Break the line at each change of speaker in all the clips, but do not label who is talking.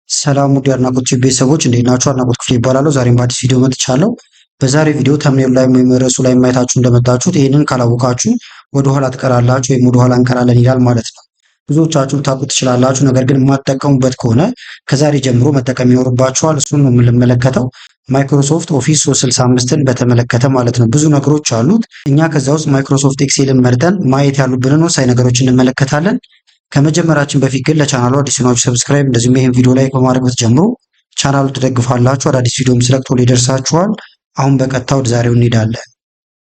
ሰላም ውድ የአድናቆት ቤተሰቦች እንዴት ናችሁ? አድናቆት ክፍሌ ይባላለሁ። ዛሬም በአዲስ ቪዲዮ መጥቻለሁ። በዛሬ ቪዲዮ ተምኔሉ ላይ ወይም ርዕሱ ላይ ማየታችሁ እንደመጣችሁት ይህንን ካላወቃችሁ ወደኋላ ትቀራላችሁ ወይም ወደኋላ እንቀራለን ይላል ማለት ነው። ብዙዎቻችሁ ልታውቁት ትችላላችሁ። ነገር ግን የማትጠቀሙበት ከሆነ ከዛሬ ጀምሮ መጠቀም ይኖርባችኋል። እሱን ነው የምንመለከተው። ማይክሮሶፍት ኦፊስ 365ን በተመለከተ ማለት ነው። ብዙ ነገሮች አሉት። እኛ ከዛ ውስጥ ማይክሮሶፍት ኤክሴልን መርጠን ማየት ያሉብንን ወሳኝ ነገሮች እንመለከታለን። ከመጀመራችን በፊት ግን ለቻናሉ አዲስ ናችሁ ሰብስክራይብ፣ እንደዚሁም ይህን ቪዲዮ ላይክ በማድረግ ብትጀምሩ ቻናሉ ትደግፋላችሁ። አዳዲስ ቪዲዮም ስለቅቶ ሊደርሳችኋል። አሁን በቀጥታ ወደ ዛሬው እንሄዳለን።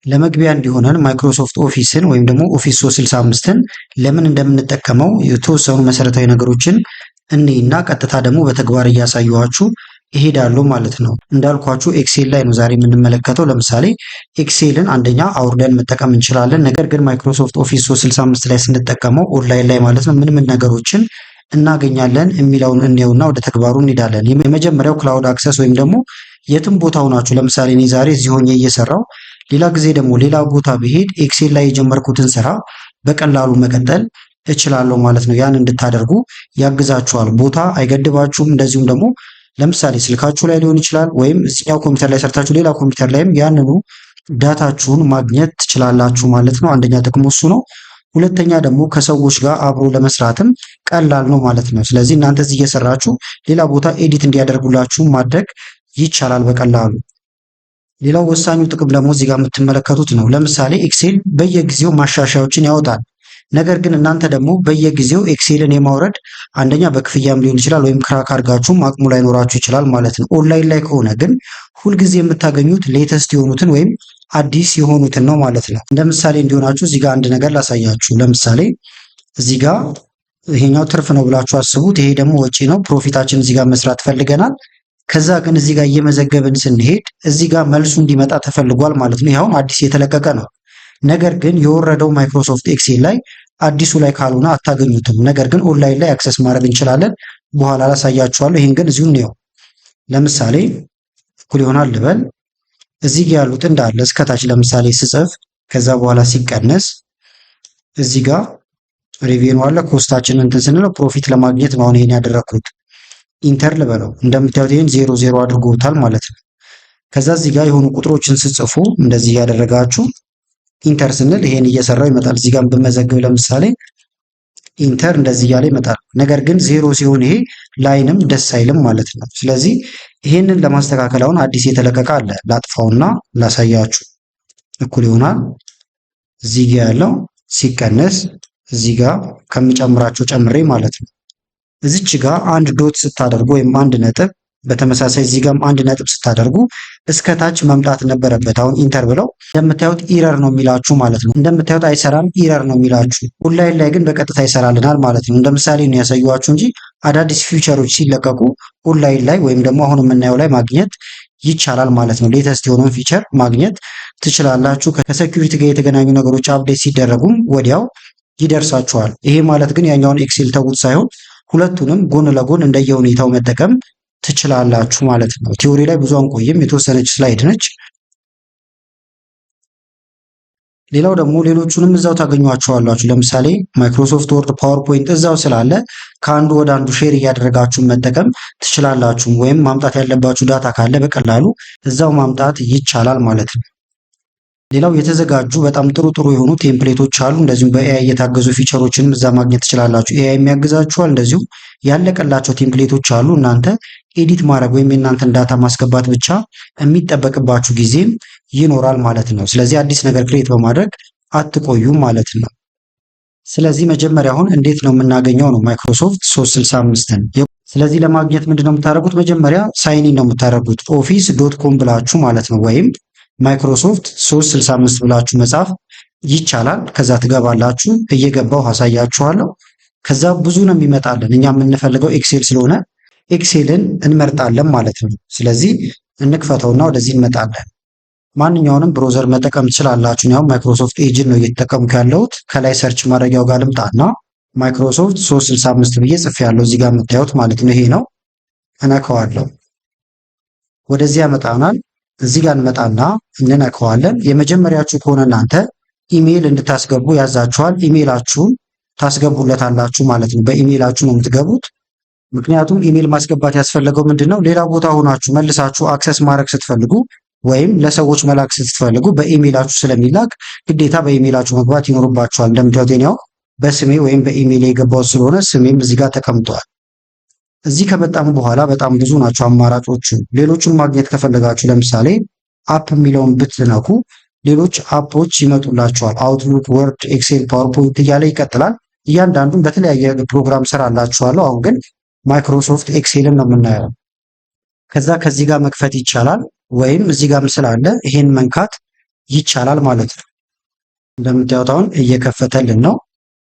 ለመግቢያ እንዲሆነን ማይክሮሶፍት ኦፊስን ወይም ደግሞ ኦፊስ 365ን ለምን እንደምንጠቀመው የተወሰኑ መሰረታዊ ነገሮችን እኔና ቀጥታ ደግሞ በተግባር እያሳየኋችሁ እሄዳለሁ ማለት ነው። እንዳልኳችሁ ኤክሴል ላይ ነው ዛሬ የምንመለከተው። ለምሳሌ ኤክሴልን አንደኛ አውርደን መጠቀም እንችላለን። ነገር ግን ማይክሮሶፍት ኦፊስ 365 ላይ ስንጠቀመው ኦንላይን ላይ ማለት ነው ምን ነገሮችን እናገኛለን የሚለውን እንየውና ወደ ተግባሩ እንሄዳለን። የመጀመሪያው ክላውድ አክሰስ ወይም ደግሞ የትም ቦታ ሆናችሁ፣ ለምሳሌ እኔ ዛሬ እዚህ ሆኜ እየሰራው ሌላ ጊዜ ደግሞ ሌላ ቦታ ብሄድ ኤክሴል ላይ የጀመርኩትን ስራ በቀላሉ መቀጠል እችላለሁ ማለት ነው። ያን እንድታደርጉ ያግዛችኋል። ቦታ አይገድባችሁም። እንደዚሁም ደግሞ ለምሳሌ ስልካችሁ ላይ ሊሆን ይችላል ወይም እዚያው ኮምፒውተር ላይ ሰርታችሁ ሌላ ኮምፒውተር ላይም ያንኑ ዳታችሁን ማግኘት ትችላላችሁ ማለት ነው። አንደኛ ጥቅሙ እሱ ነው። ሁለተኛ ደግሞ ከሰዎች ጋር አብሮ ለመስራትም ቀላል ነው ማለት ነው። ስለዚህ እናንተ እዚህ እየሰራችሁ ሌላ ቦታ ኤዲት እንዲያደርጉላችሁ ማድረግ ይቻላል በቀላሉ። ሌላው ወሳኙ ጥቅም ደግሞ እዚህ ጋር የምትመለከቱት ነው። ለምሳሌ ኤክሴል በየጊዜው ማሻሻያዎችን ያወጣል። ነገር ግን እናንተ ደግሞ በየጊዜው ኤክሴልን የማውረድ አንደኛ በክፍያም ሊሆን ይችላል ወይም ክራክ አድርጋችሁም አቅሙ ላይኖራችሁ ይችላል ማለት ነው። ኦንላይን ላይ ከሆነ ግን ሁልጊዜ የምታገኙት ሌተስት የሆኑትን ወይም አዲስ የሆኑትን ነው ማለት ነው። እንደ ምሳሌ እንዲሆናችሁ እዚህ ጋር አንድ ነገር ላሳያችሁ። ለምሳሌ እዚህ ጋር ይሄኛው ትርፍ ነው ብላችሁ አስቡት። ይሄ ደግሞ ወጪ ነው። ፕሮፊታችን እዚህ ጋር መስራት ፈልገናል። ከዛ ግን እዚህ ጋር እየመዘገብን ስንሄድ እዚህ ጋር መልሱ እንዲመጣ ተፈልጓል ማለት ነው። ይሄውን አዲስ የተለቀቀ ነው። ነገር ግን የወረደው ማይክሮሶፍት ኤክሴል ላይ አዲሱ ላይ ካልሆነ አታገኙትም። ነገር ግን ኦንላይን ላይ አክሰስ ማድረግ እንችላለን። በኋላ ላሳያችኋለሁ። ይሄን ግን እዚሁ ነው። ለምሳሌ እኩል ይሆናል ልበል። እዚህ ጋር ያሉት እንዳለ እስከታች ለምሳሌ ስጽፍ ከዛ በኋላ ሲቀነስ እዚህ ጋር ሬቬኑ አለ። ኮስታችንን እንትን ስንለው ፕሮፊት ለማግኘት ነው አሁን ይሄን ያደረኩት። ኢንተር ልበለው። እንደምታዩት ይሄን 00 አድርጎታል ማለት ነው። ከዛ እዚህ ጋር የሆኑ ቁጥሮችን ስጽፉ እንደዚህ ያደረጋችሁ ኢንተር ስንል ይሄን እየሰራው ይመጣል። እዚህ ጋር በመዘግብ ለምሳሌ ኢንተር እንደዚህ እያለ ይመጣል። ነገር ግን 0 ሲሆን ይሄ ላይንም ደስ አይልም ማለት ነው። ስለዚህ ይሄንን ለማስተካከል አሁን አዲስ የተለቀቀ አለ። ላጥፋውና ላሳያችሁ። እኩል ይሆናል እዚህ ጋር ያለው ሲቀነስ እዚህ ጋር ከምጨምራቸው ጨምሬ ማለት ነው። እዚች ጋር አንድ ዶት ስታደርጉ ወይም አንድ ነጥብ፣ በተመሳሳይ እዚህ ጋርም አንድ ነጥብ ስታደርጉ እስከ ታች መምጣት ነበረበት። አሁን ኢንተር ብለው እንደምታዩት ኢረር ነው የሚላችሁ ማለት ነው። እንደምታዩት አይሰራም፣ ኢረር ነው የሚላችሁ። ኦንላይን ላይ ግን በቀጥታ ይሰራልናል ማለት ነው። እንደ ምሳሌ ነው ያሳየኋችሁ እንጂ አዳዲስ ፊውቸሮች ሲለቀቁ ኦንላይን ላይ ወይም ደግሞ አሁን የምናየው ላይ ማግኘት ይቻላል ማለት ነው። ሌተስት የሆነውን ፊቸር ማግኘት ትችላላችሁ። ከሴኩሪቲ ጋር የተገናኙ ነገሮች አፕዴት ሲደረጉም ወዲያው ይደርሳችኋል። ይሄ ማለት ግን ያኛውን ኤክሴል ተውት ሳይሆን ሁለቱንም ጎን ለጎን እንደየሁኔታው መጠቀም ትችላላችሁ ማለት ነው። ቲዮሪ ላይ ብዙ አንቆይም፣ የተወሰነች ስላይድ ነች። ሌላው ደግሞ ሌሎቹንም እዛው ታገኟቸዋላችሁ። ለምሳሌ ማይክሮሶፍት ወርድ፣ ፓወርፖይንት እዛው ስላለ ከአንዱ ወደ አንዱ ሼር እያደረጋችሁ መጠቀም ትችላላችሁ። ወይም ማምጣት ያለባችሁ ዳታ ካለ በቀላሉ እዛው ማምጣት ይቻላል ማለት ነው። ሌላው የተዘጋጁ በጣም ጥሩ የሆኑ ቴምፕሌቶች አሉ። እንደዚሁም በኤአይ የታገዙ ፊቸሮችንም እዛ ማግኘት ትችላላችሁ። ኤአይ የሚያግዛችኋል። እንደዚሁም ያለቀላቸው ቴምፕሌቶች አሉ። እናንተ ኤዲት ማድረግ ወይም የእናንተን ዳታ ማስገባት ብቻ የሚጠበቅባችሁ ጊዜም ይኖራል ማለት ነው። ስለዚህ አዲስ ነገር ክሬት በማድረግ አትቆዩም ማለት ነው። ስለዚህ መጀመሪያ አሁን እንዴት ነው የምናገኘው ነው ማይክሮሶፍት 365ን። ስለዚህ ለማግኘት ምንድነው የምታደርጉት? መጀመሪያ ሳይኒን ነው የምታደርጉት office.com ብላችሁ ማለት ነው። ወይም ማይክሮሶፍት 365 ብላችሁ መጻፍ ይቻላል። ከዛ ትገባላችሁ። እየገባው አሳያችኋለሁ። ከዛ ብዙ ነው የሚመጣልን። እኛ የምንፈልገው ኤክሴል ስለሆነ ኤክሴልን እንመርጣለን ማለት ነው። ስለዚህ እንክፈተውና ወደዚህ እንመጣለን። ማንኛውንም ብሮዘር መጠቀም ትችላላችሁ። ያው ማይክሮሶፍት ኤጅን ነው እየተጠቀምኩ ያለሁት። ከላይ ሰርች ማድረጊያው ጋር ልምጣና ማይክሮሶፍት 365 ብዬ ጽፌያለሁ። እዚህ ጋር የምታዩት ማለት ነው። ይሄ ነው። እነካዋለሁ። ወደዚህ ያመጣናል። እዚህ ጋር እንመጣና እንነካዋለን። የመጀመሪያችሁ ከሆነ እናንተ ኢሜይል እንድታስገቡ ያዛችኋል። ኢሜይላችሁን ታስገቡለታላችሁ ማለት ነው። በኢሜይላችሁ ነው የምትገቡት። ምክንያቱም ኢሜል ማስገባት ያስፈለገው ምንድነው ሌላ ቦታ ሆናችሁ መልሳችሁ አክሰስ ማድረግ ስትፈልጉ ወይም ለሰዎች መላክ ስትፈልጉ በኢሜላችሁ ስለሚላክ ግዴታ በኢሜላችሁ መግባት ይኖርባችኋል። እንደምታዩት እኔ በስሜ ወይም በኢሜል የገባው ስለሆነ ስሜም እዚህ ጋር ተቀምጧል። እዚህ ከመጣም በኋላ በጣም ብዙ ናቸው አማራጮቹ። ሌሎቹን ማግኘት ከፈለጋችሁ ለምሳሌ አፕ የሚለውን ብትነኩ ሌሎች አፖች ይመጡላችኋል። አውትሉክ፣ ወርድ፣ ኤክሴል፣ ፓወርፖይንት እያለ ይቀጥላል። እያንዳንዱን በተለያየ ፕሮግራም ሰራላችኋለሁ። አሁን ግን ማይክሮሶፍት ኤክሴልን ነው የምናየው። ከዚህ ጋር መክፈት ይቻላል ወይም እዚህ ጋር ምስል አለ ይሄን መንካት ይቻላል ማለት ነው። እንደምታዩት አሁን እየከፈተልን ነው።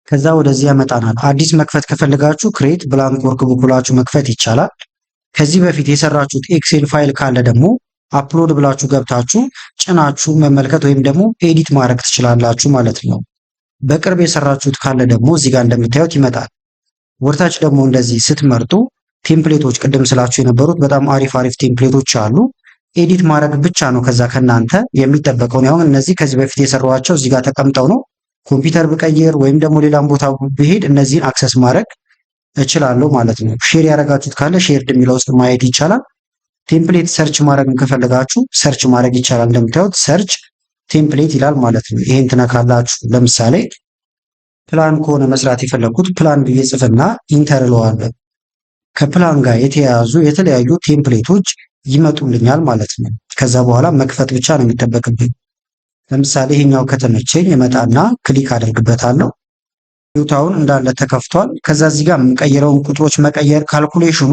ከዛ ወደዚህ ያመጣናል። አዲስ መክፈት ከፈለጋችሁ ክሬት ብላንክ ወርክ ቡክ ብላችሁ መክፈት ይቻላል። ከዚህ በፊት የሰራችሁት ኤክሴል ፋይል ካለ ደግሞ አፕሎድ ብላችሁ ገብታችሁ ጭናችሁ መመልከት ወይም ደግሞ ኤዲት ማድረግ ትችላላችሁ ማለት ነው። በቅርብ የሰራችሁት ካለ ደግሞ እዚህ ጋር እንደምታዩት ይመጣል። ወርታች ደግሞ እንደዚህ ስትመርጡ ቴምፕሌቶች ቅድም ስላችሁ የነበሩት በጣም አሪፍ ቴምፕሌቶች አሉ። ኤዲት ማድረግ ብቻ ነው ከዛ ከናንተ የሚጠበቀው። አሁን እነዚህ ከዚህ በፊት የሰሯቸው እዚህ ጋር ተቀምጠው ነው። ኮምፒውተር ብቀይር ወይም ደግሞ ሌላም ቦታ ብሄድ እነዚህን አክሰስ ማድረግ እችላለሁ ማለት ነው። ሼር ያደረጋችሁት ካለ ሼርድ የሚለው ውስጥ ማየት ይቻላል። ቴምፕሌት ሰርች ማድረግ ከፈለጋችሁ ሰርች ማድረግ ይቻላል። እንደምታዩት ሰርች ቴምፕሌት ይላል ማለት ነው። ይሄን ትነካላችሁ። ለምሳሌ ፕላን ከሆነ መስራት የፈለኩት ፕላን ብዬ ጽፍና ኢንተር እለዋለሁ። ከፕላን ጋር የተያያዙ የተለያዩ ቴምፕሌቶች ይመጡልኛል ማለት ነው። ከዛ በኋላ መክፈት ብቻ ነው የሚጠበቅብኝ። ለምሳሌ ይሄኛው ከተመቸኝ እመጣና ክሊክ አደርግበታለሁ። ዩታውን እንዳለ ተከፍቷል። ከዛ እዚህ ጋር የምቀይረውን ቁጥሮች መቀየር ካልኩሌሽኑ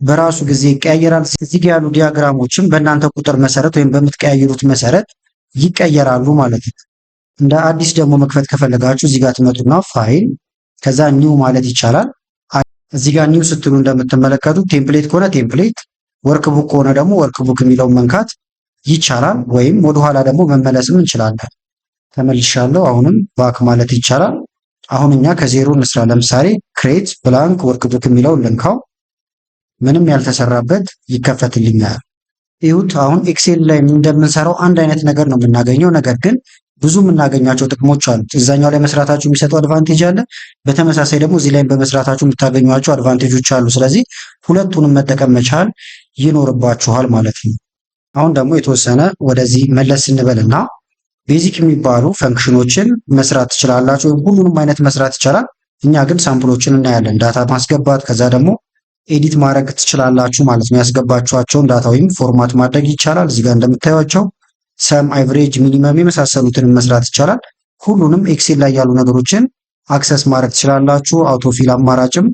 በራሱ ጊዜ ይቀያየራል። እዚህ ጋር ያሉ ዲያግራሞችም በእናንተ ቁጥር መሰረት ወይም በምትቀያየሩት መሰረት ይቀየራሉ ማለት ነው። እንደ አዲስ ደግሞ መክፈት ከፈለጋችሁ እዚህ ጋር ትመጡና ፋይል ከዛ ኒው ማለት ይቻላል። እዚህ ጋር ኒው ስትሉ እንደምትመለከቱት ቴምፕሌት ከሆነ ቴምፕሌት፣ ወርክ ቡክ ከሆነ ደግሞ ወርክ ቡክ የሚለውን መንካት ይቻላል። ወይም ወደኋላ ደግሞ መመለስም እንችላለን። ተመልሻለሁ። አሁንም ባክ ማለት ይቻላል። አሁን እኛ ከዜሮ እንስራ። ለምሳሌ ክሬት ብላንክ ወርክ ቡክ የሚለውን ልንካው። ምንም ያልተሰራበት ይከፈትልኛል። ይሁት አሁን ኤክሴል ላይ እንደምንሰራው አንድ አይነት ነገር ነው የምናገኘው። ነገር ግን ብዙ የምናገኛቸው ጥቅሞች አሉ። እዛኛው ላይ መስራታችሁ የሚሰጠው አድቫንቴጅ አለ። በተመሳሳይ ደግሞ እዚህ ላይ በመስራታችሁ የምታገኟቸው አድቫንቴጆች አሉ። ስለዚህ ሁለቱንም መጠቀም መቻል ይኖርባችኋል ማለት ነው። አሁን ደግሞ የተወሰነ ወደዚህ መለስ ስንበልና ቤዚክ የሚባሉ ፈንክሽኖችን መስራት ትችላላችሁ፣ ወይም ሁሉንም አይነት መስራት ይቻላል። እኛ ግን ሳምፕሎችን እናያለን። ዳታ ማስገባት ከዛ ደግሞ ኤዲት ማድረግ ትችላላችሁ ማለት ነው። ያስገባችኋቸውን ዳታ ወይም ፎርማት ማድረግ ይቻላል። እዚህ ጋር እንደምታዩቸው ሰም፣ አቨሬጅ፣ ሚኒመም የመሳሰሉትን መስራት ይቻላል። ሁሉንም ኤክሴል ላይ ያሉ ነገሮችን አክሰስ ማድረግ ትችላላችሁ። አውቶፊል አማራጭም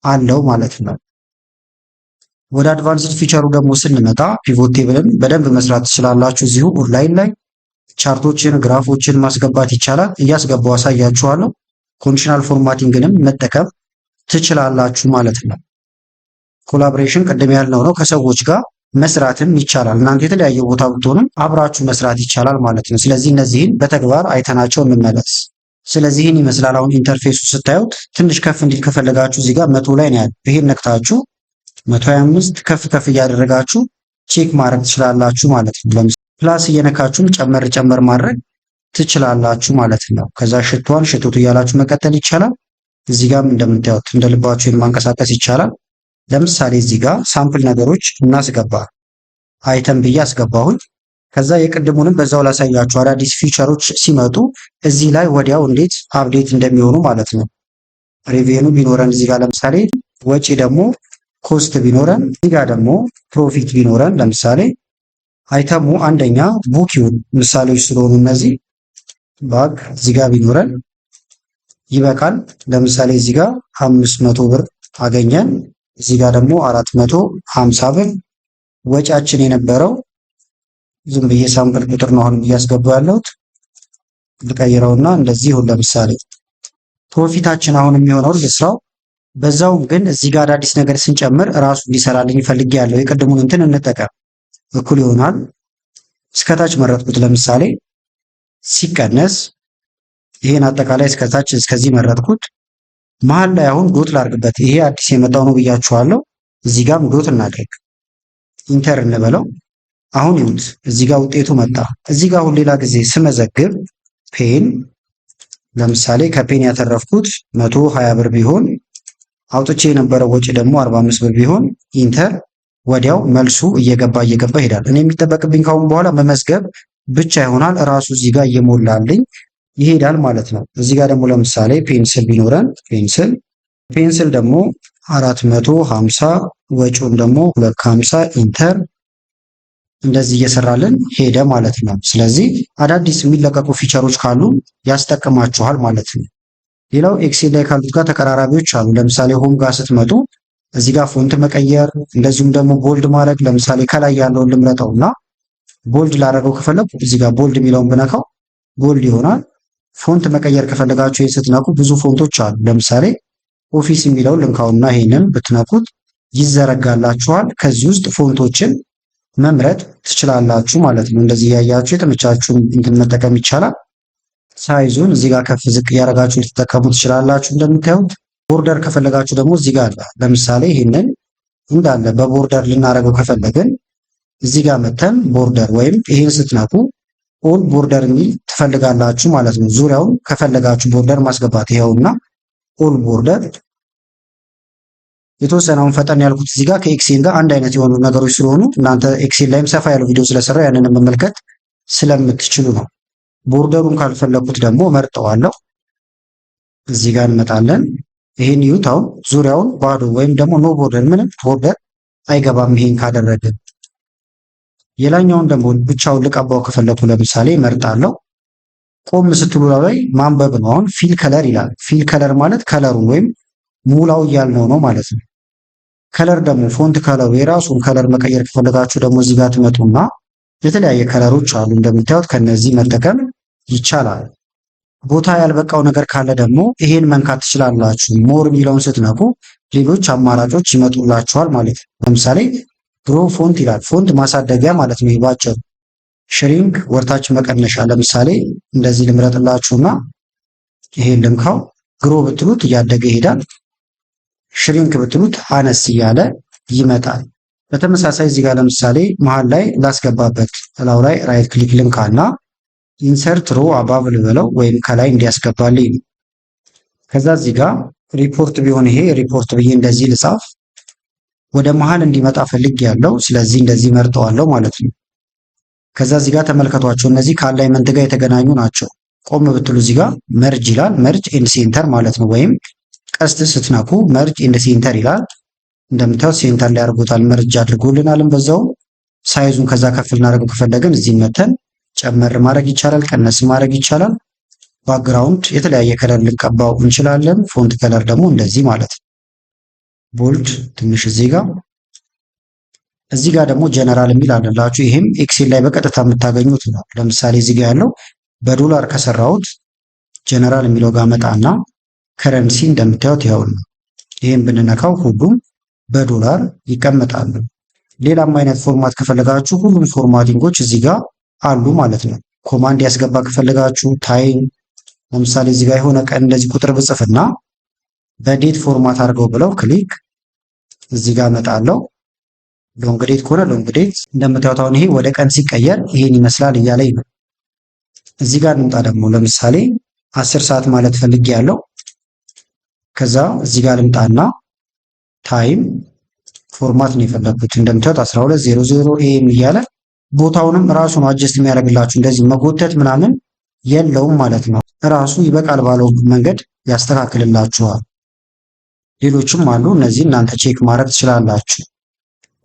አለው ማለት ነው። ወደ አድቫንስድ ፊቸሩ ደግሞ ስንመጣ ፒቮት ቴብልን በደንብ መስራት ትችላላችሁ። እዚሁ ኦንላይን ላይ ቻርቶችን፣ ግራፎችን ማስገባት ይቻላል። እያስገባው አሳያችኋለሁ። ኮንዲሽናል ፎርማቲንግንም መጠቀም ትችላላችሁ ማለት ነው። ኮላቦሬሽን ቅድም ያልነው ነው። ከሰዎች ጋር መስራትም ይቻላል። እናንተ የተለያየ ቦታ ብትሆኑም አብራችሁ መስራት ይቻላል ማለት ነው። ስለዚህ እነዚህን በተግባር አይተናቸው እንመለስ። ስለዚህን ይመስላል። አሁን ኢንተርፌሱ ስታዩት ትንሽ ከፍ እንዲል ከፈለጋችሁ እዚህ ጋር 100 ላይ ነው ያለው። ይሄን ነክታችሁ 125 ከፍ ከፍ እያደረጋችሁ ቼክ ማድረግ ትችላላችሁ ማለት ነው። ለምሳሌ ፕላስ እየነካችሁም ጨመር ጨመር ማድረግ ትችላላችሁ ማለት ነው። ከዛ ሽቷን ሽቱት እያላችሁ መቀጠል ይቻላል። እዚህ ጋርም እንደምታዩት እንደልባችሁ ማንቀሳቀስ ይቻላል። ለምሳሌ እዚህ ጋር ሳምፕል ነገሮች እናስገባ። አይተም ብዬ አስገባሁኝ። ከዛ የቅድሙንም በዛው ላሳያችሁ። አዳዲስ ፊቸሮች ሲመጡ እዚህ ላይ ወዲያው እንዴት አፕዴት እንደሚሆኑ ማለት ነው። ሬቬኑ ቢኖረን እዚህ ጋር ለምሳሌ ወጪ ደግሞ ኮስት ቢኖረን እዚህ ጋር ደግሞ ፕሮፊት ቢኖረን ለምሳሌ አይተሙ አንደኛ ቡክ ይሁን ምሳሌዎች ስለሆኑ እነዚህ ባግ እዚህ ጋር ቢኖረን ይበቃል። ለምሳሌ እዚህ ጋር 500 ብር አገኘን። እዚህ ጋር ደግሞ 450 ብር ወጪያችን የነበረው ዝም ብዬ ሳምፕል ቁጥር ነው አሁን እያስገባው ያለሁት። ልቀይረውና እንደዚህ ይሁን። ለምሳሌ ፕሮፊታችን አሁን የሚሆነው ልስራው። በዛው ግን እዚህ ጋር አዲስ ነገር ስንጨምር ራሱ እንዲሰራልኝ ፈልጌያለሁ። የቅድሙን እንትን እንጠቀም። እኩል ይሆናል እስከታች መረጥኩት። ለምሳሌ ሲቀነስ ይሄን አጠቃላይ እስከታች እስከዚህ መረጥኩት። መሀል ላይ አሁን ዶት ላድርግበት። ይሄ አዲስ የመጣው ነው ብያችኋለሁ። እዚህ ጋርም ዶት እናድርግ። ኢንተር እንበለው። አሁን ይሁት እዚህ ጋር ውጤቱ መጣ። እዚህ ጋር አሁን ሌላ ጊዜ ስመዘግብ ፔን ለምሳሌ ከፔን ያተረፍኩት 120 ብር ቢሆን አውጥቼ የነበረው ወጪ ደግሞ 45 ብር ቢሆን ኢንተር ወዲያው መልሱ እየገባ ይሄዳል። እኔ የሚጠበቅብኝ ካሁን በኋላ መመዝገብ ብቻ ይሆናል። እራሱ እዚህ ጋር እየሞላልኝ ይሄዳል ማለት ነው። እዚህ ጋር ደግሞ ለምሳሌ ፔንስል ቢኖረን ፔንስል ደግሞ 450 ወጪውን ደግሞ 250 ኢንተር እንደዚህ እየሰራልን ሄደ ማለት ነው። ስለዚህ አዳዲስ የሚለቀቁ ፊቸሮች ካሉ ያስጠቅማችኋል ማለት ነው። ሌላው ኤክሴል ላይ ካሉት ጋር ተቀራራቢዎች አሉ። ለምሳሌ ሆም ጋር ስትመጡ እዚህ ጋር ፎንት መቀየር፣ እንደዚሁም ደግሞ ቦልድ ማድረግ። ለምሳሌ ከላይ ያለውን ልምረጠውና ቦልድ ላደረገው ከፈለኩ እዚህ ጋር ቦልድ የሚለውን ብነካው ቦልድ ይሆናል። ፎንት መቀየር ከፈለጋችሁ ስትነኩ ብዙ ፎንቶች አሉ። ለምሳሌ ኦፊስ የሚለውን ልንካውና ይሄንን ብትነኩት ይዘረጋላችኋል። ከዚህ ውስጥ ፎንቶችን መምረጥ ትችላላችሁ ማለት ነው። እንደዚህ ያያችሁ የተመቻችሁን እንትን መጠቀም ይቻላል። ሳይዙን እዚህ ጋር ከፍ ዝቅ እያደረጋችሁ ልትጠቀሙ ትችላላችሁ። እንደምታዩት ቦርደር ከፈለጋችሁ ደግሞ እዚህ ጋር አለ። ለምሳሌ ይህንን እንዳለ በቦርደር ልናደርገው ከፈለግን እዚህ ጋር መተን ቦርደር ወይም ይህን ስትነኩ ኦል ቦርደር የሚል ትፈልጋላችሁ ማለት ነው። ዙሪያውን ከፈለጋችሁ ቦርደር ማስገባት ይኸውና ኦል ቦርደር። የተወሰነውን ፈጠን ያልኩት እዚህ ጋር ከኤክሴል ጋር አንድ አይነት የሆኑ ነገሮች ስለሆኑ እናንተ ኤክሴል ላይም ሰፋ ያለው ቪዲዮ ስለሰራው ያንን መመልከት ስለምትችሉ ነው። ቦርደሩን ካልፈለኩት ደግሞ መርጠዋለሁ። እዚህ ጋር እንመጣለን። ይሄን ይዩት። አሁን ዙሪያውን ባዶ ወይም ደግሞ ኖ ቦርደር፣ ምንም ቦርደር አይገባም ይሄን ካደረግን። የላኛውን ደግሞ ብቻውን ልቀባው ከፈለኩ ለምሳሌ መርጣለሁ። ቆም ስትሉ ላይ ማንበብ ነው። አሁን ፊል ከለር ይላል። ፊል ከለር ማለት ከለሩን ወይም ሙላው እያልነው ነው ማለት ነው። ከለር ደግሞ ፎንት ከለሩ የራሱን ከለር መቀየር ከፈለጋችሁ ደግሞ እዚህ ጋር ትመጡና የተለያየ ከለሮች አሉ እንደምታዩት፣ ከነዚህ መጠቀም ይቻላል። ቦታ ያልበቃው ነገር ካለ ደግሞ ይሄን መንካት ትችላላችሁ። ሞር የሚለውን ስትነኩ ሌሎች አማራጮች ይመጡላችኋል ማለት ነው። ለምሳሌ ግሮ ፎንት ይላል። ፎንት ማሳደጊያ ማለት ነው። ይባጭሩ ሽሪንክ ወርታች መቀነሻ። ለምሳሌ እንደዚህ ልምረጥላችሁና ይሄን ልንካው። ግሮ ብትሉት እያደገ ይሄዳል። ሽሪንክ ብትሉት አነስ እያለ ይመጣል። በተመሳሳይ እዚህ ጋር ለምሳሌ መሃል ላይ ላስገባበት እላው ላይ ራይት ክሊክ ልንካና ኢንሰርት ሮ አባብ ልበለው ወይም ከላይ እንዲያስገባልኝ። ከዛ እዚህ ጋር ሪፖርት ቢሆን ይሄ ሪፖርት ብዬ እንደዚህ ልጻፍ። ወደ መሃል እንዲመጣ ፈልግ ያለው ስለዚህ እንደዚህ መርጠዋለሁ ማለት ነው። ከዛ እዚህ ጋር ተመልከቷቸው። እነዚህ ከአላይመንት ጋር የተገናኙ ናቸው። ቆም ብትሉ እዚህ ጋር መርጅ ይላል። መርጅ ኤንድ ሴንተር ማለት ነው። ወይም ቀስት ስትነኩ መርጅ ኤንድ ሴንተር ይላል። እንደምታዩት ሴንተር ላይ አድርጎታል። መርጅ አድርጎልናልም። በዛው ሳይዙን ከዛ ከፍ ልናደርገው ከፈለግን እዚህ መተን ጨመር ማድረግ ይቻላል፣ ቀነስ ማድረግ ይቻላል። ባክግራውንድ የተለያየ ከለር ልንቀባው እንችላለን። ፎንት ከለር ደግሞ እንደዚህ ማለት ነው። ቦልድ ትንሽ እዚህ ጋር ደግሞ ጀነራል የሚል አለላችሁ። ይሄም ኤክሴል ላይ በቀጥታ የምታገኙት ነው። ለምሳሌ እዚህ ጋር ያለው በዶላር ከሰራሁት ጀነራል የሚለው ጋር መጣና ከረንሲ እንደምታዩት ይኸው ነው። ይሄን ብንነካው ሁሉም በዶላር ይቀመጣሉ። ሌላም አይነት ፎርማት ከፈለጋችሁ ሁሉም ፎርማቲንጎች እዚህ ጋር አሉ ማለት ነው። ኮማንድ ያስገባ ከፈለጋችሁ ታይም፣ ለምሳሌ እዚህ ጋር የሆነ ቀን እንደዚህ ቁጥር ብጽፍና በዴት ፎርማት አድርገው ብለው ክሊክ እዚህ ጋር መጣለው። ሎንግ ዴት ከሆነ ሎንግ ዴት እንደምታዩት አሁን ይሄ ወደ ቀን ሲቀየር ይሄን ይመስላል እያለኝ ነው። እዚህ ጋር እንምጣ ደግሞ ለምሳሌ 10 ሰዓት ማለት ፈልጌ ያለው። ከዛ እዚህ ጋር ልምጣና ታይም ፎርማት ነው የፈለኩት። እንደምታዩት 12:00 AM እያለ ቦታውንም ራሱ ነው አጀስት የሚያደርግላችሁ። እንደዚህ መጎተት ምናምን የለውም ማለት ነው። ራሱ ይበቃል ባለው መንገድ ያስተካክልላችኋል። ሌሎችም አሉ። እነዚህ እናንተ ቼክ ማድረግ ትችላላችሁ።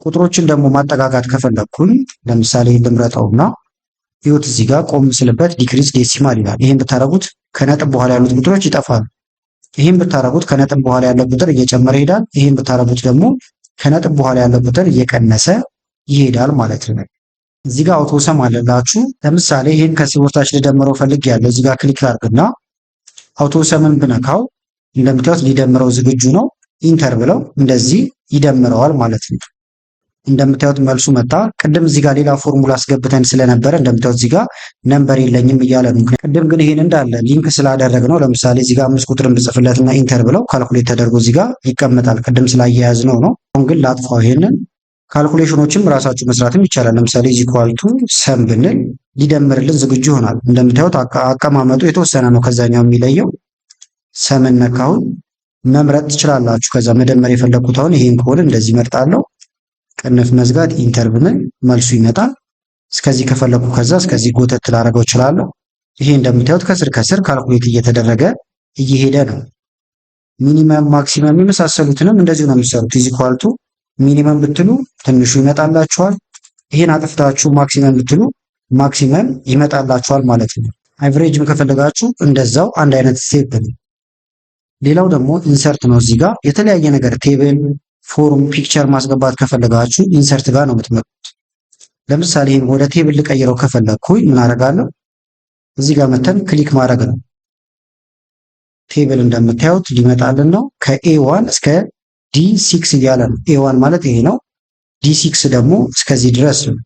ቁጥሮችን ደግሞ ማጠጋጋት ከፈለኩኝ ለምሳሌ ልምረጠውና ይሁት እዚህ ጋር ቆም ስልበት ዲክሪዝ ዴሲማል ይላል። ይሄን ብታረጉት ከነጥብ በኋላ ያሉት ቁጥሮች ይጠፋሉ። ይሄን ብታረጉት ከነጥብ በኋላ ያለው ቁጥር እየጨመረ ይሄዳል። ይሄን ብታረጉት ደግሞ ከነጥብ በኋላ ያለው ቁጥር እየቀነሰ ይሄዳል ማለት ነው። እዚህ ጋር አውቶ ሰም አለላችሁ። ለምሳሌ ይሄን ከሲቦርታች ልደምረው ፈልግ ያለው እዚህ ጋር ክሊክ አድርግና አውቶ ሰምን ብነካው እንደምታዩት ሊደምረው ዝግጁ ነው። ኢንተር ብለው እንደዚህ ይደምረዋል ማለት ነው። እንደምታዩት መልሱ መጣ። ቅድም እዚህ ጋር ሌላ ፎርሙላ አስገብተን ስለነበረ እንደምታዩት እዚህ ጋር ነምበር የለኝም እያለ ነው። ቅድም ግን ይሄን እንዳለ ሊንክ ስላደረግ ነው። ለምሳሌ እዚህ ጋር 5 ቁጥርን ብጽፍለትና ኢንተር ብለው ካልኩሌት ተደርጎ እዚህ ጋር ይቀመጣል። ቅድም ስላያያዝ ነው። አሁን ግን ላጥፋው ይሄንን። ካልኩሌሽኖችም ራሳችሁ መስራትም ይቻላል። ለምሳሌ ኢኳልቱ ሰም ብንል ሊደምርልን ዝግጁ ይሆናል። እንደምታዩት አቀማመጡ የተወሰነ ነው ከዛኛው የሚለየው። ሰምን ነካሁን መምረጥ ትችላላችሁ። ከዛ መደመር የፈለኩት አሁን ይሄን ከሆነ እንደዚህ መርጣለሁ። ቅንፍ መዝጋት ኢንተር ብንል መልሱ ይመጣል። እስከዚህ ከፈለኩ ከዛ እስከዚህ ጎተት ላደርገው እችላለሁ። ይሄ እንደምታዩት ከስር ከስር ካልኩሌት እየተደረገ እየሄደ ነው። ሚኒመም ማክሲመም የመሳሰሉትንም እንደዚሁ ነው የሚሰሩት። ኢዚኳልቱ ሚኒመም ብትሉ ትንሹ ይመጣላችኋል። ይሄን አጥፍታችሁ ማክሲመም ብትሉ ማክሲመም ይመጣላችኋል ማለት ነው። አቨሬጅም ከፈለጋችሁ እንደዛው አንድ አይነት ስቴፕ ነው። ሌላው ደግሞ ኢንሰርት ነው። እዚህ ጋር የተለያየ ነገር ቴብል፣ ፎርም፣ ፒክቸር ማስገባት ከፈለጋችሁ ኢንሰርት ጋር ነው የምትመጡት። ለምሳሌ ይሄን ወደ ቴብል ልቀይረው ከፈለግኩኝ ምን አደርጋለሁ? እዚህ ጋር መተን ክሊክ ማድረግ ነው። ቴብል እንደምታዩት ሊመጣልን ነው። ከኤ1 እስከ ዲ6 እያለ ነው። ኤ1 ማለት ይሄ ነው። ዲ6 ደግሞ እስከዚህ ድረስ ነው።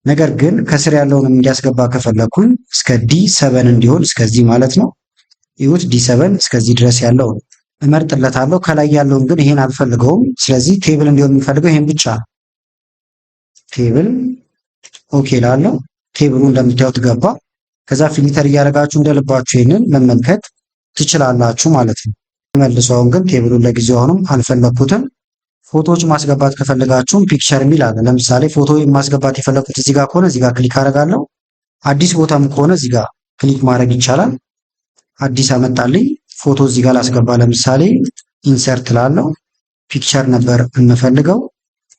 ነገር ግን ከስር ያለውን እንዲያስገባ ከፈለኩኝ እስከ ዲ7 እንዲሆን እስከዚህ ማለት ነው። ይሁት ዲ7 እስከዚህ ድረስ ያለው እመርጥለታለሁ። ከላይ ያለውን ግን ይሄን አልፈልገውም። ስለዚህ ቴብል እንዲሆን የሚፈልገው ይሄን ብቻ ነው። ቴብል ኦኬ ላለው ቴብሉ እንደምታዩት ገባ። ከዛ ፊልተር እያደረጋችሁ እንደልባችሁ ይሄንን መመልከት ትችላላችሁ ማለት ነው። መልሰውን ግን ቴብሉን ለጊዜው አሁንም አልፈለኩትም። ፎቶዎች ማስገባት ከፈለጋችሁም ፒክቸር የሚል አለ። ለምሳሌ ፎቶ ማስገባት የፈለኩት እዚህ ጋር ከሆነ እዚህ ጋር ክሊክ አደርጋለሁ። አዲስ ቦታም ከሆነ እዚህ ጋር ክሊክ ማድረግ ይቻላል። አዲስ አመጣልኝ። ፎቶ እዚህ ጋር ላስገባ። ለምሳሌ ኢንሰርት ላለው ፒክቸር ነበር እንፈልገው።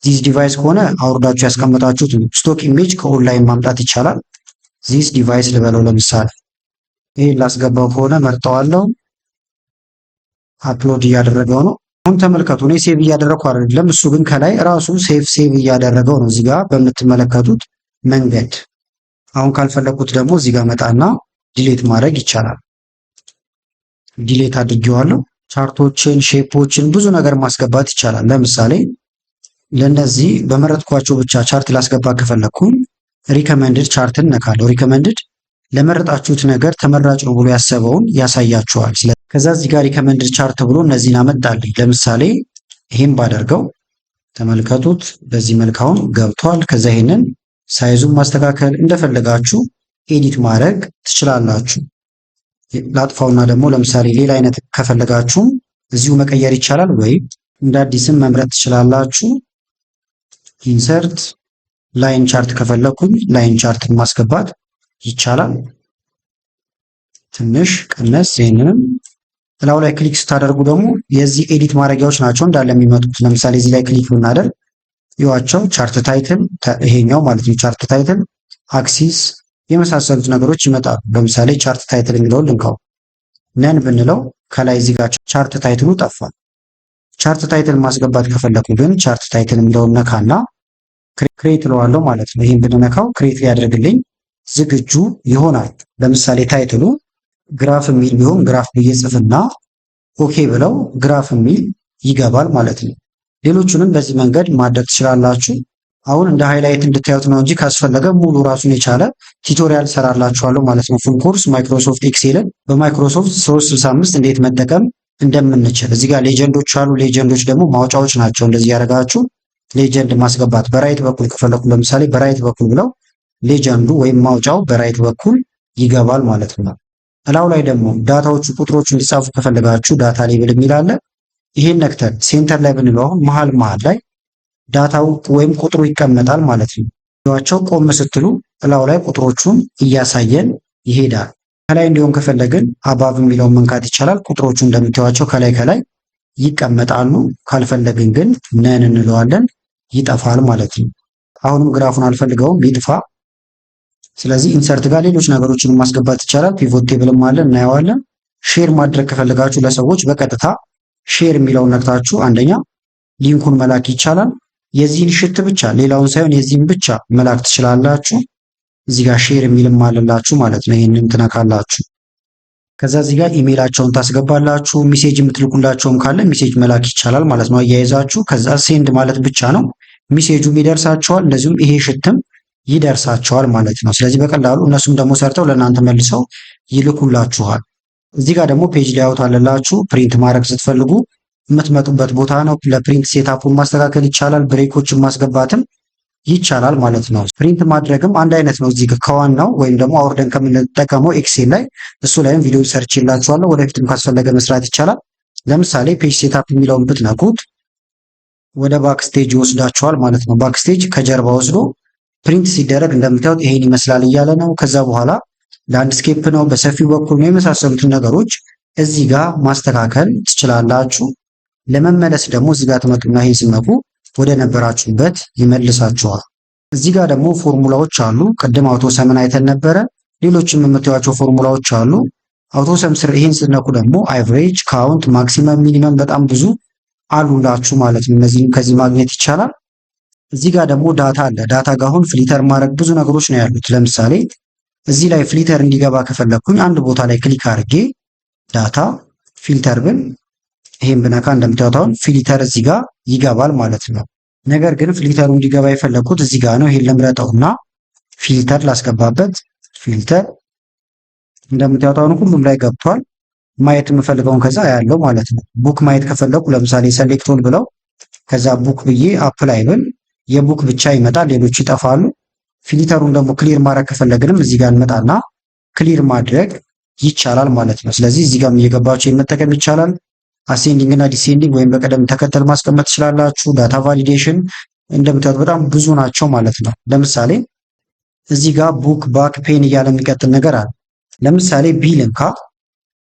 ዚስ ዲቫይስ ከሆነ አውርዳችሁ ያስቀመጣችሁት ስቶክ ኢሜጅ ከኦንላይን ማምጣት ይቻላል። ዚስ ዲቫይስ ልበለው ለምሳሌ። ይሄን ላስገባው ከሆነ መርጠዋለሁ። አፕሎድ እያደረገው ነው። አሁን ተመልከቱ። እኔ ሴቭ እያደረኩ አይደለም፣ እሱ ግን ከላይ ራሱ ሴቭ እያደረገው ነው እዚህ ጋር በምትመለከቱት መንገድ። አሁን ካልፈለኩት ደግሞ እዚህ ጋር መጣና ዲሌት ማድረግ ይቻላል። ዲሌት አድርጌዋለሁ። ቻርቶችን፣ ሼፖችን ብዙ ነገር ማስገባት ይቻላል። ለምሳሌ ለነዚህ በመረጥኳቸው ብቻ ቻርት ላስገባ ከፈለኩኝ ሪከመንድድ ቻርትን ነካለሁ። ሪከመንድድ ለመረጣችሁት ነገር ተመራጭ ነው ብሎ ያሰበውን ያሳያችኋል። ከዛ እዚህ ጋር ሪከመንድድ ቻርት ብሎ እነዚህን አመጣልኝ። ለምሳሌ ይሄን ባደርገው ተመልከቱት። በዚህ መልክ አሁን ገብቷል። ከዛ ይሄንን ሳይዙን ማስተካከል እንደፈለጋችሁ ኤዲት ማድረግ ትችላላችሁ። ላጥፋውና ደግሞ ለምሳሌ ሌላ አይነት ከፈለጋችሁም እዚሁ መቀየር ይቻላል፣ ወይም እንደ አዲስም መምረጥ ትችላላችሁ። ኢንሰርት ላይን ቻርት ከፈለኩኝ ላይን ቻርትን ማስገባት ይቻላል። ትንሽ ቀነስ። ይህንንም እላው ላይ ክሊክ ስታደርጉ ደግሞ የዚህ ኤዲት ማድረጊያዎች ናቸው እንዳለ የሚመጡት። ለምሳሌ እዚህ ላይ ክሊክ ብናደርግ ይዋቸው ቻርት ታይትል፣ ይሄኛው ማለት ነው ቻርት ታይትል፣ አክሲስ የመሳሰሉት ነገሮች ይመጣሉ። ለምሳሌ ቻርት ታይትል የሚለውን ልንካው። ነን ብንለው ከላይ እዚህ ጋር ቻርት ታይትሉ ጠፋ። ቻርት ታይትል ማስገባት ከፈለኩ ግን ቻርት ታይትል የሚለውን ነካና ክሬት እለዋለሁ ማለት ነው። ይህን ብንነካው ክሬት ሊያደርግልኝ ዝግጁ ይሆናል። ለምሳሌ ታይትሉ ግራፍ የሚል ቢሆን ግራፍ ብዬ ጽፍና ኦኬ ብለው ግራፍ የሚል ይገባል ማለት ነው። ሌሎቹንም በዚህ መንገድ ማድረግ ትችላላችሁ። አሁን እንደ ሃይላይት እንድታዩት ነው እንጂ ካስፈለገ ሙሉ ራሱን የቻለ ቲዩቶሪያል ሰራላችኋለሁ ማለት ነው። ፉል ኮርስ ማይክሮሶፍት ኤክሴልን በማይክሮሶፍት 365 እንዴት መጠቀም እንደምንችል። እዚህ ጋር ሌጀንዶች አሉ። ሌጀንዶች ደግሞ ማውጫዎች ናቸው። እንደዚህ ያደርጋችሁ ሌጀንድ ማስገባት በራይት በኩል ከፈለኩ ለምሳሌ በራይት በኩል ብለው ሌጀንዱ ወይም ማውጫው በራይት በኩል ይገባል ማለት ነው። እላው ላይ ደግሞ ዳታዎቹ ቁጥሮቹ እንዲጻፉ ከፈለጋችሁ ዳታ ሌብል የሚል አለ። ይሄን ነክተን ሴንተር ላይ ብንለው አሁን መሃል ላይ ዳታው ወይም ቁጥሩ ይቀመጣል ማለት ነው። ያቸው ቆም ስትሉ እላው ላይ ቁጥሮቹን እያሳየን ይሄዳል። ከላይ እንዲሆን ከፈለግን አባብ የሚለውን መንካት ይቻላል። ቁጥሮቹ እንደምታዩቸው ከላይ ይቀመጣሉ። ካልፈለግን ግን ነን እንለዋለን፣ ይጠፋል ማለት ነው። አሁንም ግራፉን አልፈልገውም፣ ይጥፋ። ስለዚህ ኢንሰርት ጋር ሌሎች ነገሮችን ማስገባት ይቻላል። ፒቮት ቴብልም አለ፣ እናየዋለን። ሼር ማድረግ ከፈለጋችሁ ለሰዎች በቀጥታ ሼር የሚለውን ነክታችሁ አንደኛ ሊንኩን መላክ ይቻላል። የዚህን ሽት ብቻ ሌላውን ሳይሆን የዚህን ብቻ መላክ ትችላላችሁ። እዚህ ጋር ሼር የሚልም አለላችሁ ማለት ነው። ይሄንን ትነካላችሁ። ከዛ እዚህ ጋር ኢሜይላቸውን ታስገባላችሁ። ሜሴጅ የምትልኩላቸውም ካለ ሜሴጅ መላክ ይቻላል ማለት ነው። አያይዛችሁ ከዛ ሴንድ ማለት ብቻ ነው። ሜሴጁም ይደርሳቸዋል፣ እንደዚሁም ይሄ ሽትም ይደርሳቸዋል ማለት ነው። ስለዚህ በቀላሉ እነሱም ደግሞ ሰርተው ለእናንተ መልሰው ይልኩላችኋል። እዚህ ጋር ደግሞ ፔጅ ላይአውት አለላችሁ። ፕሪንት ማድረግ ስትፈልጉ የምትመጡበት ቦታ ነው። ለፕሪንት ሴታፑን ማስተካከል ይቻላል። ብሬኮችን ማስገባትም ይቻላል ማለት ነው። ፕሪንት ማድረግም አንድ አይነት ነው። እዚህ ከዋናው ወይም ደግሞ አውርደን ከምንጠቀመው ኤክሴል ላይ እሱ ላይም ቪዲዮ ሰርች ይላችኋለሁ። ወደፊትም ካስፈለገ መስራት ይቻላል። ለምሳሌ ፔጅ ሴታፕ የሚለውን ብትነኩት ወደ ባክስቴጅ ይወስዳቸዋል ማለት ነው። ባክስቴጅ ከጀርባ ወስዶ ፕሪንት ሲደረግ እንደምታዩት ይሄን ይመስላል እያለ ነው። ከዛ በኋላ ላንድስኬፕ ነው፣ በሰፊው በኩል ነው፣ የመሳሰሉትን ነገሮች እዚህ ጋር ማስተካከል ትችላላችሁ። ለመመለስ ደግሞ እዚህ ጋር ትመጡና ይሄን ስነኩ ወደ ነበራችሁበት ይመልሳችኋል። እዚህ ጋር ደግሞ ፎርሙላዎች አሉ። ቅድም አውቶሰምን አይተን ነበረ። ሌሎችም የምታዩቸው ፎርሙላዎች አሉ። አውቶሰም ስር ይሄን ስነኩ ደግሞ አቨሬጅ፣ ካውንት፣ ማክሲመም፣ ሚኒመም በጣም ብዙ አሉላችሁ ማለት ነው። እነዚህም ከዚህ ማግኘት ይቻላል። እዚህ ጋር ደግሞ ዳታ አለ። ዳታ ጋር አሁን ፍሊተር ማድረግ ብዙ ነገሮች ነው ያሉት። ለምሳሌ እዚህ ላይ ፍሊተር እንዲገባ ከፈለኩኝ አንድ ቦታ ላይ ክሊክ አድርጌ ዳታ ፊልተር ብል ይሄን ብነካ እንደምታዩት አሁን ፊልተር እዚህ ጋር ይገባል ማለት ነው። ነገር ግን ፍሊተሩ እንዲገባ የፈለኩት እዚህ ጋር ነው። ይሄን ልምረጠውና ፊልተር ላስገባበት። ፊልተር እንደምታዩት አሁን ሁሉም ላይ ገብቷል። ማየት የምፈልገውን ከዛ ያለው ማለት ነው። ቡክ ማየት ከፈለኩ ለምሳሌ ሰሌክት ኦል ብለው ከዛ ቡክ ብዬ አፕላይ ብል የቡክ ብቻ ይመጣል፣ ሌሎች ይጠፋሉ። ፊልተሩን ደግሞ ክሊር ማድረግ ከፈለግንም እዚህ ጋር እንመጣና ክሊር ማድረግ ይቻላል ማለት ነው። ስለዚህ እዚህ ጋር እየገባችሁ መጠቀም ይቻላል። አሴንዲንግ እና ዲሴንዲንግ ወይም በቀደም ተከተል ማስቀመጥ ትችላላችሁ። ዳታ ቫሊዴሽን እንደምታዩት በጣም ብዙ ናቸው ማለት ነው። ለምሳሌ እዚህ ጋር ቡክ ባክ ፔን እያለ የሚቀጥል ነገር አለ። ለምሳሌ ቢ ልንካ፣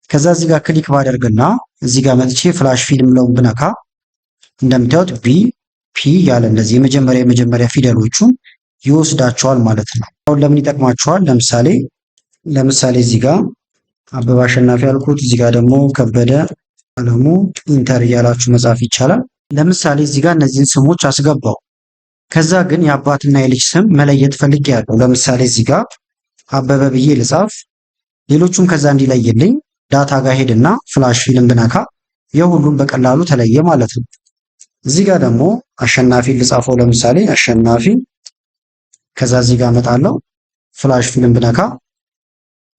ከዛ እዚህ ጋር ክሊክ ባደርግና እዚህ ጋር መጥቼ ፍላሽ ፊልም ለውን ብነካ እንደምታዩት ቢ ፒ ያለ እንደዚህ የመጀመሪያ ፊደሎቹን ይወስዳቸዋል ማለት ነው። አሁን ለምን ይጠቅማቸዋል? ለምሳሌ እዚህ ጋር አበባ አሸናፊ ያልኩት፣ እዚህ ጋር ደግሞ ከበደ አለሙ ኢንተር እያላችሁ መጻፍ ይቻላል። ለምሳሌ እዚህ ጋር እነዚህን ስሞች አስገባው። ከዛ ግን የአባትና የልጅ ስም መለየት ፈልጌያለሁ። ለምሳሌ እዚህ ጋር አበበ ብዬ ልጻፍ፣ ሌሎቹም ከዛ እንዲለይልኝ ዳታ ጋር ሄድና ፍላሽ ፊልም ብነካ የሁሉም በቀላሉ ተለየ ማለት ነው። እዚህ ጋር ደግሞ አሸናፊ ልጻፈው። ለምሳሌ አሸናፊ፣ ከዛ እዚህ ጋር እመጣለሁ ፍላሽ ፊልም ብነካ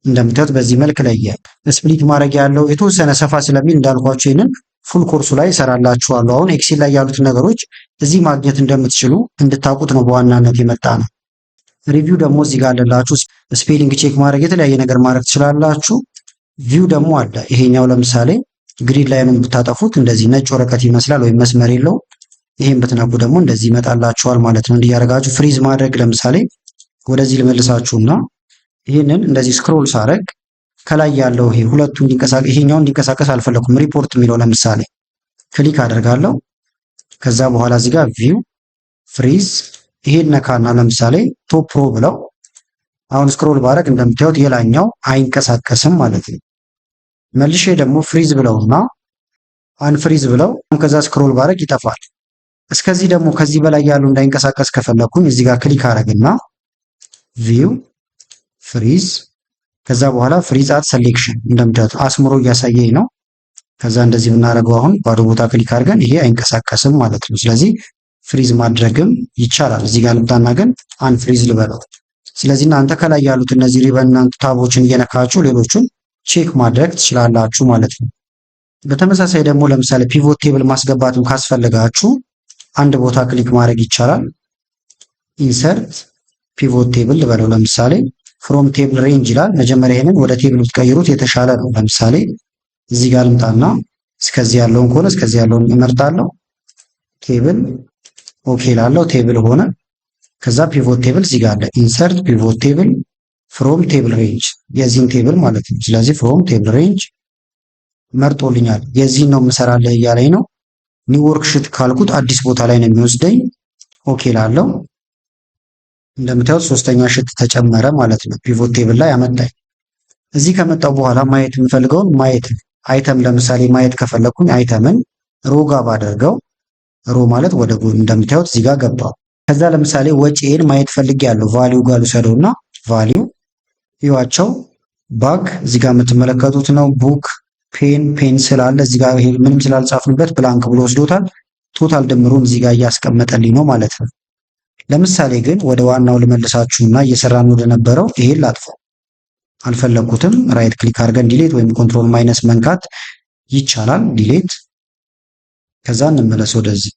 እንደምታዩት በዚህ መልክ ለየ። ስፕሊት ማድረግ ያለው የተወሰነ ሰፋ ስለሚል እንዳልኳችሁ ይህንን ፉል ኮርሱ ላይ እሰራላችኋለሁ። አሁን ኤክሴል ላይ ያሉትን ነገሮች እዚህ ማግኘት እንደምትችሉ እንድታውቁት ነው በዋናነት የመጣ ነው። ሪቪው ደግሞ እዚህ ጋር አለላችሁ። ስፔሊንግ ቼክ ማድረግ፣ የተለያየ ነገር ማድረግ ትችላላችሁ። ቪው ደግሞ አለ። ይሄኛው ለምሳሌ ግሪድ ላይኑን ብታጠፉት እንደዚህ ነጭ ወረቀት ይመስላል ወይም መስመር የለው። ይሄን ብትነኩ ደግሞ እንደዚህ ይመጣላችኋል ማለት ነው። እንዲያደርጋችሁ ፍሪዝ ማድረግ ለምሳሌ ወደዚህ ልመልሳችሁና ይሄንን እንደዚህ ስክሮል ሳረግ ከላይ ያለው ይሄ ሁለቱ እንዲንቀሳቀስ ይሄኛው እንዲንቀሳቀስ አልፈለኩም። ሪፖርት የሚለው ለምሳሌ ክሊክ አደርጋለሁ። ከዛ በኋላ እዚህ ጋር ቪው ፍሪዝ ይሄን ነካና ለምሳሌ ቶፕ ሮ ብለው አሁን ስክሮል ባረግ እንደምታዩት የላኛው አይንቀሳቀስም ማለት ነው። መልሼ ደግሞ ፍሪዝ ብለውና አንፍሪዝ ብለው ከዛ ስክሮል ባረግ ይጠፋል። እስከዚህ ደግሞ ከዚህ በላይ ያለው እንዳይንቀሳቀስ ከፈለኩኝ እዚህ ጋር ክሊክ አረግና ቪው ፍሪዝ ከዛ በኋላ ፍሪዝ አት ሴሌክሽን እንደምታዩት አስምሮ እያሳየኝ ነው። ከዛ እንደዚህ ብናደርገው አሁን ባዶ ቦታ ክሊክ አድርገን ይሄ አይንቀሳቀስም ማለት ነው። ስለዚህ ፍሪዝ ማድረግም ይቻላል። እዚህ ጋር ልምጣና ግን አንፍሪዝ ልበለው። ስለዚህ እናንተ ከላይ ያሉት እነዚህ ሪበን ታቦችን እየነካችሁ ሌሎቹን ቼክ ማድረግ ትችላላችሁ ማለት ነው። በተመሳሳይ ደግሞ ለምሳሌ ፒቮት ቴብል ማስገባትም ካስፈልጋችሁ አንድ ቦታ ክሊክ ማድረግ ይቻላል። ኢንሰርት ፒቮት ቴብል ልበለው። ለምሳሌ ፍሮም ቴብል ሬንጅ ይላል። መጀመሪያ ይሄንን ወደ ቴብል ብትቀይሩት የተሻለ ነው። ለምሳሌ እዚህ ጋር ልምጣና እስከዚህ ያለውን ከሆነ እስከዚህ ያለውን እመርጣለሁ። ቴብል ኦኬ ላለው ቴብል ሆነ። ከዛ ፒቮት ቴብል እዚህ ጋር አለ። ኢንሰርት ፒቮት ቴብል ፍሮም ቴብል ሬንጅ የዚህን ቴብል ማለት ነው። ስለዚህ ፍሮም ቴብል ሬንጅ መርጦልኛል። የዚህን ነው የምሰራልህ እያለኝ ነው። ኒው ወርክ ሽት ካልኩት አዲስ ቦታ ላይ ነው የሚወስደኝ። ኦኬ ላለው እንደምታዩት ሶስተኛ ሽት ተጨመረ ማለት ነው። ፒቮት ቴብል ላይ አመጣኝ። እዚህ ከመጣው በኋላ ማየት የምፈልገውን ማየት አይተም ለምሳሌ ማየት ከፈለኩኝ አይተምን ሮጋ ባደርገው ሮ ማለት ወደ ጎን እንደምታዩት እዚህ ጋር ገባው። ከዛ ለምሳሌ ወጪን ማየት ፈልጌያለሁ። ቫልዩ ጋር ልውሰደውና ቫልዩ ይዋቸው ባክ እዚህ ጋር የምትመለከቱት ነው። ቡክ ፔንስል አለ እዚህ ጋር ይሄ ምንም ስላልጻፍንበት ብላንክ ብሎ ወስዶታል። ቶታል ድምሩን እዚህ ጋር እያስቀመጠልኝ ነው ማለት ነው። ለምሳሌ ግን ወደ ዋናው ልመልሳችሁና እየሰራን ወደ ነበረው ይሄን ላጥፈው አልፈለኩትም። ራይት ክሊክ አድርገን ዲሌት ወይም ኮንትሮል ማይነስ መንካት ይቻላል። ዲሌት ከዛ እንመለስ ወደዚህ።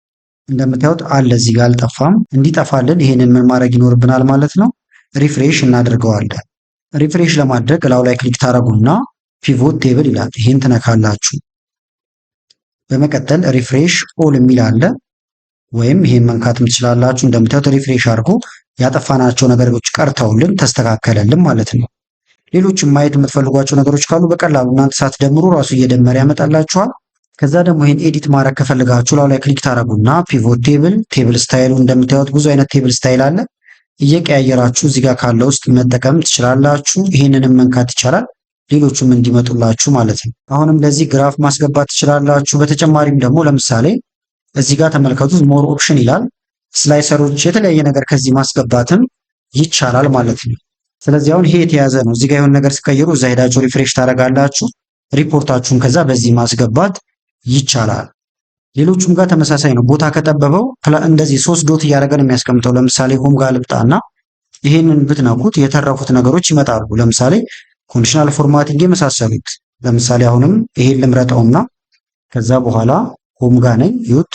እንደምታዩት አለ እዚህ ጋር አልጠፋም። እንዲጠፋልን ይሄንን ምን ማድረግ ይኖርብናል ማለት ነው። ሪፍሬሽ እናደርገዋለን። ሪፍሬሽ ለማድረግ ላው ላይ ክሊክ ታረጉና ፒቮት ቴብል ይላል። ይሄን ትነካላችሁ። በመቀጠል ሪፍሬሽ ኦል የሚል አለ፣ ወይም ይሄን መንካትም ትችላላችሁ። እንደምታዩት ሪፍሬሽ አድርጎ ያጠፋናቸው ነገሮች ቀርተውልን ተስተካከለልን ማለት ነው። ሌሎችም ማየት የምትፈልጓቸው ነገሮች ካሉ በቀላሉ እናንተ ሳትደምሩ ራሱ እየደመረ ያመጣላችኋል። ከዛ ደግሞ ይሄን ኤዲት ማድረግ ከፈልጋችሁ ላው ላይ ክሊክ ታደርጉና ፒቮት ቴብል ስታይሉ እንደምታዩት ብዙ አይነት ቴብል ስታይል አለ። እየቀያየራችሁ እዚህ ጋር ካለ ውስጥ መጠቀም ትችላላችሁ። ይሄንንም መንካት ይቻላል፣ ሌሎቹም እንዲመጡላችሁ ማለት ነው። አሁንም ለዚህ ግራፍ ማስገባት ትችላላችሁ። በተጨማሪም ደግሞ ለምሳሌ እዚህ ጋር ተመልከቱት፣ ሞር ኦፕሽን ይላል። ስላይሰሮች የተለያየ ነገር ከዚህ ማስገባትም ይቻላል ማለት ነው። ስለዚህ አሁን ይሄ የተያዘ ነው። እዚህ ጋር የሆነ ነገር ሲቀይሩ እዛ ሄዳችሁ ሪፍሬሽ ታደርጋላችሁ። ሪፖርታችሁን ከዛ በዚህ ማስገባት ይቻላል። ሌሎቹም ጋር ተመሳሳይ ነው። ቦታ ከጠበበው እንደዚህ 3 ዶት እያደረገ ነው የሚያስቀምጠው። ለምሳሌ ሆም ጋር ልምጣና ይሄንን ብትነኩት የተረፉት ነገሮች ይመጣሉ። ለምሳሌ ኮንዲሽናል ፎርማቲንግ የመሳሰሉት። ለምሳሌ አሁንም ይሄን ልምረጠውና ከዛ በኋላ ሆም ጋር ነኝ ይሁት።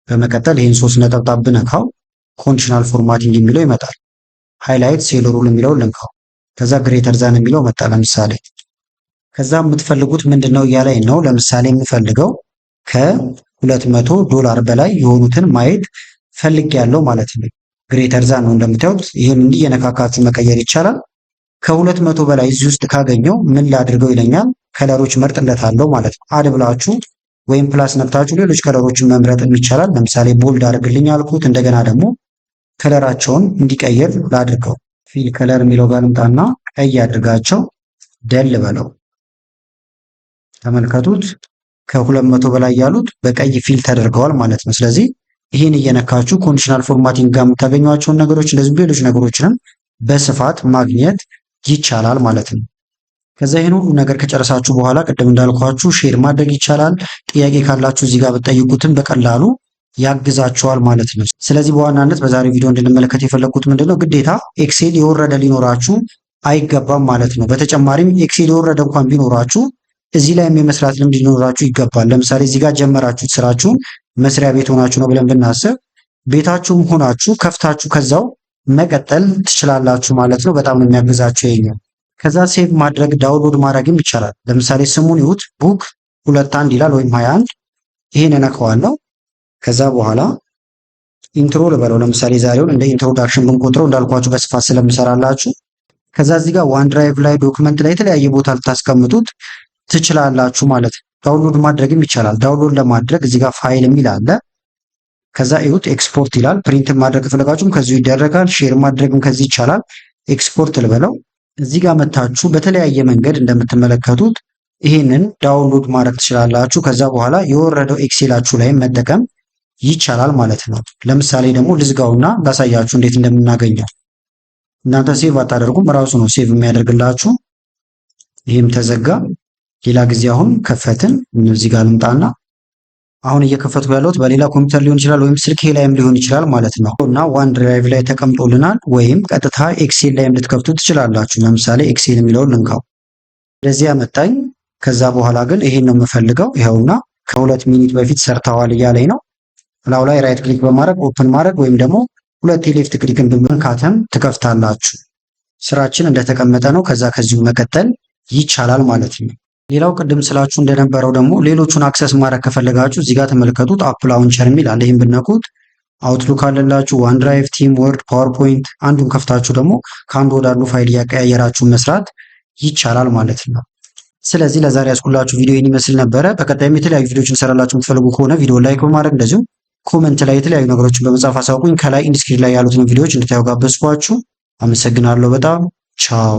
በመቀጠል ይሄን 3 ነጠብጣብ ብነካው ኮንዲሽናል ፎርማቲንግ የሚለው ይመጣል። ሃይላይት ሴል ሩል የሚለው ልንካው። ከዛ ግሬተር ዛን የሚለው መጣ ለምሳሌ። ከዛ የምትፈልጉት ምንድነው እያለኝ ነው። ለምሳሌ የምፈልገው $200 በላይ የሆኑትን ማየት ፈልጌያለሁ ማለት ነው። ግሬተር ዛን ነው እንደምታዩት። ይሄን እንዲህ የነካካችሁ መቀየር ይቻላል። ከ200 በላይ እዚህ ውስጥ ካገኘው ምን ላድርገው ይለኛል። ከለሮች መርጥለታለሁ ማለት ነው። አድ ብላችሁ ወይም ፕላስ ነክታችሁ ሌሎች ከለሮችን መምረጥም ይቻላል። ለምሳሌ ቦልድ አድርግልኝ አልኩት። እንደገና ደግሞ ከለራቸውን እንዲቀይር ላድርገው። ፊል ከለር የሚለው ጋር ልምጣና ቀይ አድርጋቸው ደል በለው። ተመልከቱት፣ ከ200 በላይ ያሉት በቀይ ፊል ተደርገዋል ማለት ነው። ስለዚህ ይህን እየነካችሁ ኮንዲሽናል ፎርማቲንግ ጋር የምታገኟቸውን ነገሮች እንደዚህ ሌሎች ነገሮችንም በስፋት ማግኘት ይቻላል ማለት ነው። ከዛ ይህን ሁሉ ነገር ከጨረሳችሁ በኋላ ቅድም እንዳልኳችሁ ሼር ማድረግ ይቻላል። ጥያቄ ካላችሁ እዚህ ጋር ብትጠይቁትም በቀላሉ ያግዛችኋል ማለት ነው። ስለዚህ በዋናነት በዛሬው ቪዲዮ እንድንመለከት የፈለኩት ምንድነው ግዴታ ኤክሴል የወረደ ሊኖራችሁ አይገባም ማለት ነው። በተጨማሪም ኤክሴል የወረደ እንኳን ቢኖራችሁ እዚህ ላይም የመስራት ልምድ ሊኖራችሁ ይገባል። ለምሳሌ እዚህ ጋር ጀመራችሁት ስራችሁን መስሪያ ቤት ሆናችሁ ነው ብለን ብናስብ ቤታችሁም ሆናችሁ ከፍታችሁ ከዛው መቀጠል ትችላላችሁ ማለት ነው። በጣም ነው የሚያግዛችሁ ይሄኛው። ከዛ ሴቭ ማድረግ ዳውንሎድ ማድረግም ይቻላል። ለምሳሌ ስሙን ይሁት ቡክ 21 ይላል ወይም 21 ይሄን እነካዋለሁ። ከዛ በኋላ ኢንትሮ ልበለው። ለምሳሌ ዛሬውን እንደ ኢንትሮዳክሽን ብንቆጥረው እንዳልኳችሁ በስፋት ስለምሰራላችሁ ከዛ እዚህ ጋር ዋን ድራይቭ ላይ ዶክመንት ላይ የተለያየ ቦታ ልታስቀምጡት ትችላላችሁ ማለት ነው። ዳውንሎድ ማድረግም ይቻላል። ዳውንሎድ ለማድረግ እዚህ ጋር ፋይል የሚል አለ። ከዛ ይሁት ኤክስፖርት ይላል። ፕሪንት ማድረግ ከፈለጋችሁም ከዚሁ ይደረጋል። ሼር ማድረግም ከዚህ ይቻላል። ኤክስፖርት ልበለው። እዚህ ጋር መታችሁ በተለያየ መንገድ እንደምትመለከቱት ይሄንን ዳውንሎድ ማድረግ ትችላላችሁ። ከዛ በኋላ የወረደው ኤክሴላችሁ ላይ መጠቀም ይቻላል ማለት ነው። ለምሳሌ ደግሞ ልዝጋውና ላሳያችሁ እንዴት እንደምናገኘው። እናንተ ሴቭ አታደርጉም፣ ራሱ ነው ሴቭ የሚያደርግላችሁ። ይሄም ተዘጋ። ሌላ ጊዜ አሁን ከፈትን። እዚህ ጋር ልምጣና አሁን እየከፈትኩ ያለሁት በሌላ ኮምፒውተር ሊሆን ይችላል ወይም ስልክ ላይም ሊሆን ይችላል ማለት ነው። እና ዋን ድራይቭ ላይ ተቀምጦልናል። ወይም ቀጥታ ኤክሴል ላይ እንድትከፍቱ ትችላላችሁ። ለምሳሌ ኤክሴል የሚለውን ልንካው፣ እንደዚህ ያመጣኝ። ከዛ በኋላ ግን ይሄን ነው የምፈልገው። ይኸውና ከ2 ሚኒት በፊት ሰርተዋል እያለኝ ነው። ላው ላይ ራይት ክሊክ በማድረግ ኦፕን ማድረግ ወይም ደግሞ 2 የሌፍት ክሊክን በመንካትም ትከፍታላችሁ። ስራችን እንደተቀመጠ ነው። ከዛ ከዚሁ መቀጠል ይቻላል ማለት ነው። ሌላው ቅድም ስላችሁ እንደነበረው ደግሞ ሌሎቹን አክሰስ ማድረግ ከፈለጋችሁ እዚህ ጋር ተመልከቱት። አፕ ላውንቸር የሚል አለ። ይሄን ብነኩት አውትሉክ አለላችሁ፣ ዋን ድራይቭ፣ ቲም፣ ወርድ፣ ፓወርፖይንት አንዱን ከፍታችሁ ደግሞ ከአንዱ ወደ አንዱ ፋይል እያቀያየራችሁ መስራት ይቻላል ማለት ነው። ስለዚህ ለዛሬ ያስኩላችሁ ቪዲዮ ይህን ይመስል ነበረ። በቀጣይም የተለያዩ ቪዲዮዎችን ሰራላችሁ የምትፈልጉ ከሆነ ቪዲዮ ላይክ በማድረግ እንደዚሁም ኮመንት ላይ የተለያዩ ነገሮችን በመጻፍ አሳውቁኝ። ከላይ ኢንስክሪን ላይ ያሉትን ቪዲዮዎች እንድታዩ ጋበዝኳችሁ። አመሰግናለሁ በጣም ቻው።